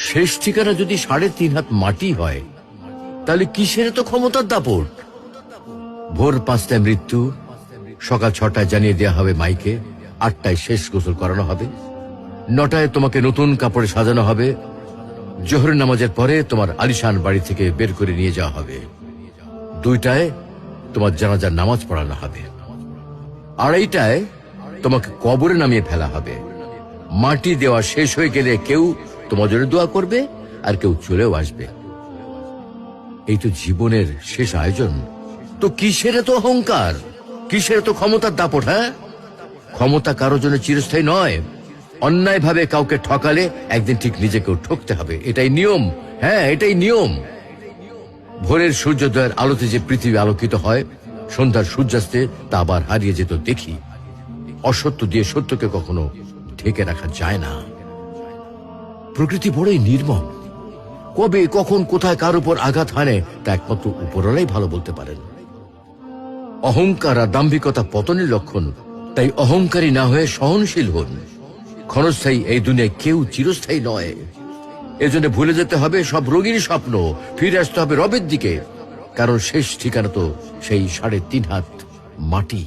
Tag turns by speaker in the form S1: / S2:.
S1: শেষ ঠিকানা যদি 3.5 হাত মাটি হয়, তাহলে কিসের তো ক্ষমতার দাপট? ভোর 5টায় মৃত্যু, সকাল 6টায় জানিয়ে দেওয়া হবে মাইকে, 8টায় শেষ গোসল করানো হবে, 9টায় তোমাকে নতুন কাপড়ে সাজানো হবে, জোহরের নামাজের পরে তোমার আলিশান বাড়ি থেকে বের করে নিয়ে যাওয়া হবে, 2টায় তোমার জানাজার নামাজ পড়ানো হবে, 2:30টায় তোমাকে কবরে নামিয়ে ফেলা হবে। মাটি দেওয়া শেষ হয়ে গেলে কেউ তোমার জন্য দোয়া করবে, আর কেউ চলেও আসবে। এই তো জীবনের শেষ আয়োজন। তো কিসের তো অহংকার, কিসের তো ক্ষমতার দাপট? হ্যাঁ, ক্ষমতা কারোর জন্য চিরস্থায়ী নয়। অন্যায় ভাবে কাউকে ঠকালে একদিন ঠিক নিজেকেও ঠকতে হবে, এটাই নিয়ম। হ্যাঁ, এটাই নিয়ম। ভোরের সূর্যোদয়ের আলোতে যে পৃথিবী আলোকিত হয়, সন্ধ্যার সূর্যাস্তে তা আবার হারিয়ে যেত দেখি। অসত্য দিয়ে সত্যকে কখনো ঢেকে রাখা যায় না। প্রকৃতি বড়ই নির্মম। কবে, কখন, কোথায় কার উপর আঘাত হানে তা একমাত্র উপরওয়ালাই ভালো বলতে পারেন। অহংকার আর দাম্ভিকতা পতনের লক্ষণ। তাই অহংকারী না হয়ে সহনশীল হন। ক্ষণস্থায়ী এই দুনিয়ায় কেউ চিরস্থায়ী নয়। এজন্য ভুলে যেতে হবে সব রঙিন স্বপ্ন, ফিরে আসতে হবে রবের দিকে, কারণ শেষ ঠিকানা তো সেই 3.5 হাত মাটি।